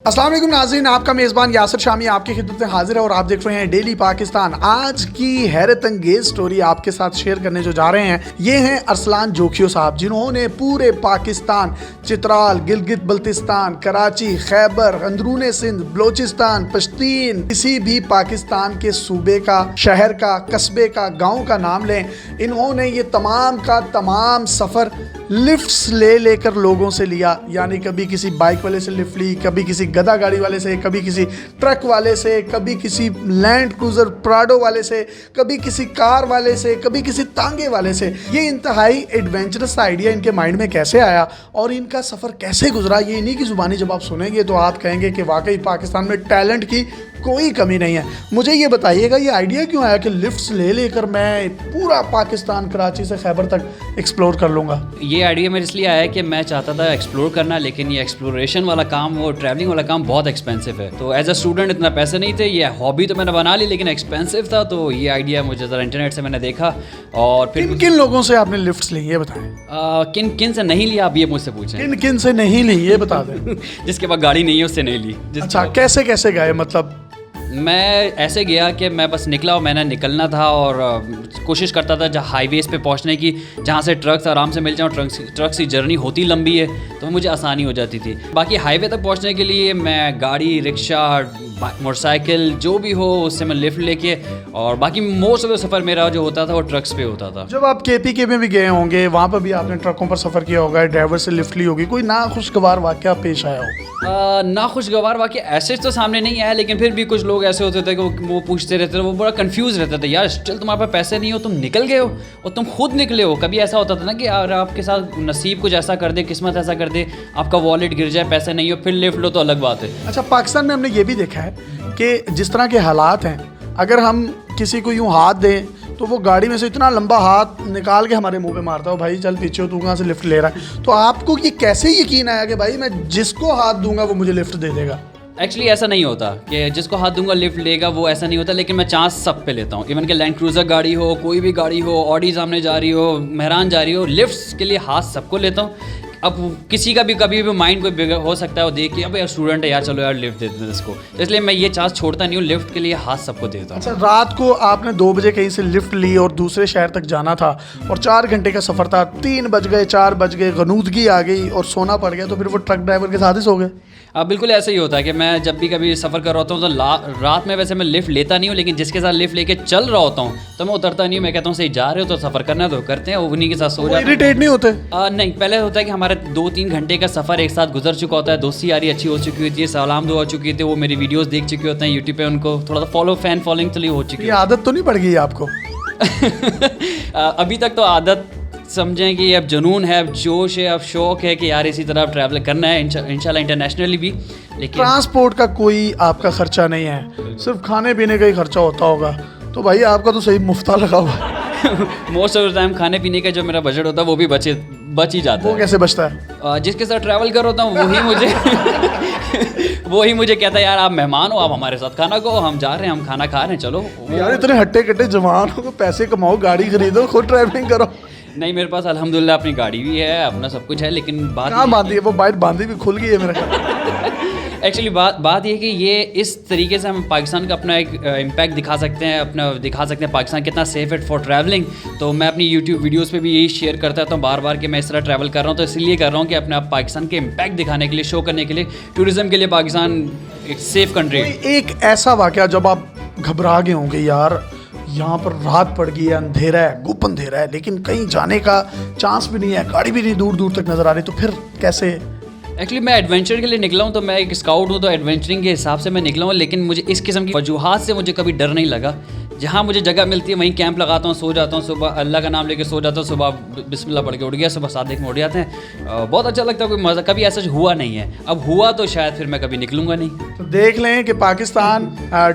अस्सलाम वालेकुम नाज़रीन, आपका मेज़बान यासिर शामी आपकी खिदमत में हाजिर है और आप देख रहे हैं डेली पाकिस्तान। आज की हैरत अंगेज स्टोरी आपके साथ शेयर करने जो जा रहे हैं ये हैं अरसलान जोखियो साहब, जिन्होंने पूरे पाकिस्तान, चित्राल, गिलगित बल्तिस्तान, कराची, खैबर, अंदरून सिंध, बलोचिस्तान, पश्तीन, किसी भी पाकिस्तान के सूबे का, शहर का, कस्बे का, गाँव का नाम लें, इन्होंने ये तमाम का तमाम सफ़र लिफ्ट्स लेकर लोगों से लिया। यानी कभी किसी बाइक वाले से लिफ्ट ली, कभी किसी गधा गाड़ी वाले से, कभी किसी ट्रक वाले से, कभी किसी लैंड क्रूज़र प्राडो वाले से, कभी किसी कार वाले से, कभी किसी तांगे वाले से। ये इंतहाई एडवेंचरस आइडिया इनके माइंड में कैसे आया और इनका सफ़र कैसे गुजरा, ये इन्हीं की ज़ुबानी जब आप सुनेंगे तो आप कहेंगे कि वाकई पाकिस्तान में टैलेंट की कोई कमी नहीं है। मुझे ये बताइएगा ये आइडिया क्यों आया कि लिफ्ट्स लेकर मैं पूरा पाकिस्तान, कराची से खैबर तक एक्सप्लोर कर लूँगा? ये आइडिया मेरे इसलिए आया कि मैं चाहता था एक्सप्लोर करना, लेकिन ये एक्सप्लोरेशन वाला काम और ट्रैवलिंग वाला काम बहुत एक्सपेंसिव है। तो एज अ स्टूडेंट इतना पैसे नहीं थे, ये हॉबी तो मैंने बना ली लेकिन एक्सपेंसिव था। तो ये आइडिया मुझे ज़रा इंटरनेट से मैंने देखा और फिर किन लोगों से आपने लिफ्ट्स ली ये बताएं? किन किन से नहीं लिया आप ये मुझसे पूछें। किन से नहीं ली ये बता दें। जिसके पास गाड़ी नहीं है उससे नहीं ली। अच्छा, कैसे कैसे गए? मतलब मैं ऐसे गया कि मैं बस निकला और मैंने निकलना था और कोशिश करता था जहाँ हाईवेज पे पहुँचने की, जहाँ से ट्रक्स आराम से मिल जाऊँ। ट्रक्स की जर्नी होती लंबी है तो मुझे आसानी हो जाती थी। बाकी हाईवे तक पहुँचने के लिए मैं गाड़ी, रिक्शा, मोटरसाइकिल जो भी हो उससे मैं लिफ्ट लेके, और बाकी मोस्ट ऑफ द सफ़र मेरा जो होता था वो ट्रक्स पे होता था। जब आप KPK में भी गए होंगे, वहाँ पर भी आपने ट्रकों पर सफ़र किया होगा, ड्राइवर से लिफ्ट ली होगी, कोई नाखुशगवार वाक़या पेश आया हो? नाखुशगवार वाक़या ऐसे तो सामने नहीं आया, लेकिन फिर भी कुछ लोग ऐसे होते थे कि वो पूछते रहते थे, वो बड़ा कंफ्यूज रहते थे, यार स्टिल तुम्हारे पास पैसे नहीं हो, तुम निकल गए हो और तुम खुद निकले हो। कभी ऐसा होता था ना कि यार आपके साथ नसीब कुछ ऐसा कर दे, किस्मत ऐसा कर दे, आपका वॉलेट गिर जाए, पैसे नहीं हो, फिर लिफ्ट लो तो अलग बात है। अच्छा, पाकिस्तान में हमने ये भी देखा है कि जिस तरह के हालात हैं, अगर हम किसी को यूँ हाथ दें तो वो गाड़ी में से इतना लंबा हाथ निकाल के हमारे मुंह पे मारता हो, भाई चल पीछे हो, तू कहाँ से लिफ्ट ले रहा है। तो आपको ये कैसे यकीन आया कि भाई मैं जिसको हाथ दूंगा वो मुझे लिफ्ट दे देगा? एक्चुअली ऐसा नहीं होता कि जिसको हाथ दूंगा लिफ्ट लेगा, वो ऐसा नहीं होता। लेकिन मैं चांस सब पे लेता हूँ, इवन कि लैंड क्रूज़र गाड़ी हो, कोई भी गाड़ी हो, ऑडी सामने जा रही हो, मेहरान जा रही हो, लिफ्ट्स के लिए हाथ सबको लेता हूँ। अब किसी का भी कभी भी माइंड कोई हो सकता है, वो देख के अब यार स्टूडेंट है यार, चलो यार लिफ्ट देते हैं इसको, तो इसलिए मैं ये चांस छोड़ता नहीं हूँ, लिफ्ट के लिए हाथ सबको देता हूँ। अच्छा, रात को आपने 2 बजे कहीं से लिफ्ट ली और दूसरे शहर तक जाना था और 4 घंटे का सफ़र था, 3 बज गए, 4 बज गए, गनूदगी आ गई और सोना पड़ गया, तो फिर वो ट्रक ड्राइवर के साथ ही सो गए? बिल्कुल ऐसा ही होता है कि मैं जब भी कभी सफ़र कर रहा होता हूँ तो रात में वैसे मैं लिफ्ट लेता नहीं हूँ, लेकिन जिसके साथ लिफ्ट लेके चल रहा होता हूँ तो मैं उतरता नहीं हूँ। मैं कहता हूँ सही जा रहे हो तो सफ़र करना है तो करते हैं, उन्हीं के साथ सो जाते हैं। इरिटेट नहीं होते? नहीं, पहले होता है कि हमारे 2-3 घंटे का सफ़र एक साथ गुजर चुका होता है, दोस्ती यारी अच्छी हो चुकी होती है, सलाम दुआ हो चुकी थी, वो मेरी वीडियोस देख चुके होते हैं यूट्यूब पे, उनको थोड़ा सा फैन फॉलोइंग तो हो चुकी है। आदत तो नहीं पड़ गई आपको? अभी तक तो आदत समझें कि अब जुनून है, अब जोश है, अब शौक़ है कि यार इसी तरह ट्रैवल करना है इंशाल्लाह इंटरनेशनली भी। लेकिन ट्रांसपोर्ट का कोई आपका खर्चा नहीं है, सिर्फ खाने पीने का ही खर्चा होता होगा, तो भाई आपका तो सही मुफ्ता लगा हुआ। मोस्ट ऑफ द टाइम खाने पीने का जो मेरा बजट होता है वो भी बच ही जाता है। वो कैसे बचता है? जिसके साथ ट्रैवल कर होता हूँ वही मुझे कहता है यार आप मेहमान हो, आप हमारे साथ खाना खाओ, हम जा रहे हैं, हम खाना खा रहे हैं, चलो। यार इतने हट्टे कट्टे जवान हो, पैसे कमाओ, गाड़ी खरीदो, खुद ट्रैवलिंग करो। नहीं, मेरे पास अल्हम्दुलिल्लाह अपनी गाड़ी भी है, अपना सब कुछ है, लेकिन बात कहाँ बांधी है वो? बाइट बांधी भी खुल गई है मेरे ख्याल। एक्चुअली बात ये है कि ये इस तरीके से हम पाकिस्तान का अपना एक इम्पैक्ट दिखा सकते हैं, पाकिस्तान कितना सेफ है फॉर ट्रैवलिंग। तो मैं अपनी यूट्यूब वीडियोस पे भी यही शेयर करता था बार बार कि मैं इस तरह ट्रैवल कर रहा हूँ, तो इसलिए कर रहा हूँ कि अपने आप पाकिस्तान के इम्पैक्ट दिखाने के लिए, शो करने के लिए, टूरिज़्म के लिए पाकिस्तान एक सेफ कंट्री। एक ऐसा वाक़या जब आप घबरा गए होंगे, यार यहाँ पर रात पड़ गई है, अंधेरा है, गुप अंधेरा है, लेकिन कहीं जाने का चांस भी नहीं है, गाड़ी भी नहीं दूर दूर तक नज़र आ रही, तो फिर कैसे? एक्चुअली मैं एडवेंचर के लिए निकला हूँ, तो मैं एक स्काउट हूँ, तो एडवेंचरिंग के हिसाब से मैं निकला हूँ, लेकिन मुझे इस किस्म की वजूहात से मुझे कभी डर नहीं लगा। जहाँ मुझे जगह मिलती है वहीं कैंप लगाता हूँ, सो जाता हूँ, सुबह अल्लाह का नाम लेके सो जाता हूँ, सुबह बिस्मिल्लाह पढ़ के उठ गया, सुबह 7 में उठ जाते हैं। बहुत अच्छा लगता है, कोई मज़ा कभी ऐसा हुआ नहीं है। अब हुआ तो शायद फिर मैं कभी निकलूँगा नहीं। तो देख लें कि पाकिस्तान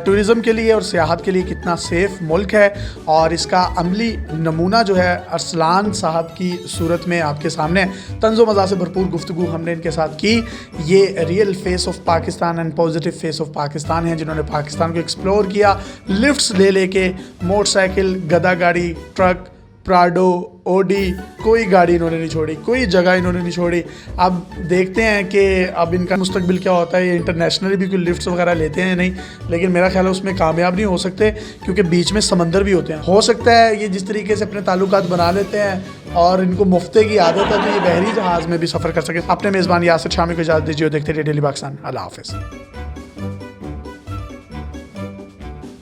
टूरिज़म के लिए और सियाहत के लिए कितना सेफ़ मुल्क है, और इसका अमली नमूना जो है अरसलान साहब की सूरत में आपके सामने तंज़ो मज़ा से भरपूर गुफ्तगू हमने इनके साथ की। ये real face of Pakistan and positive face of Pakistan है, जिन्होंने पाकिस्तान को एक्सप्लोर किया, लिफ्ट्स ले लेके, मोटरसाइकिल, गधा गाड़ी, ट्रक, प्राडो, ओडी, कोई गाड़ी इन्होंने नहीं छोड़ी, कोई जगह इन्होंने नहीं छोड़ी। अब देखते हैं कि अब इनका मुस्तकबिल क्या होता है, ये इंटरनेशनली भी कोई लिफ्ट्स वगैरह लेते हैं नहीं, लेकिन मेरा ख्याल है उसमें कामयाब नहीं हो सकते क्योंकि बीच में समंदर भी होते हैं। हो सकता है ये जिस तरीके से अपने ताल्लुकात बना लेते हैं और इनको मुफ्ते की आदत है तो ये बहरी जहाज़ में भी सफ़र कर सके। अपने मेज़बान यासिर शामी को इजाज़त दीजिए। देखते रहिए डेली पाकिस्तान। अल्लाह हाफ़िज़।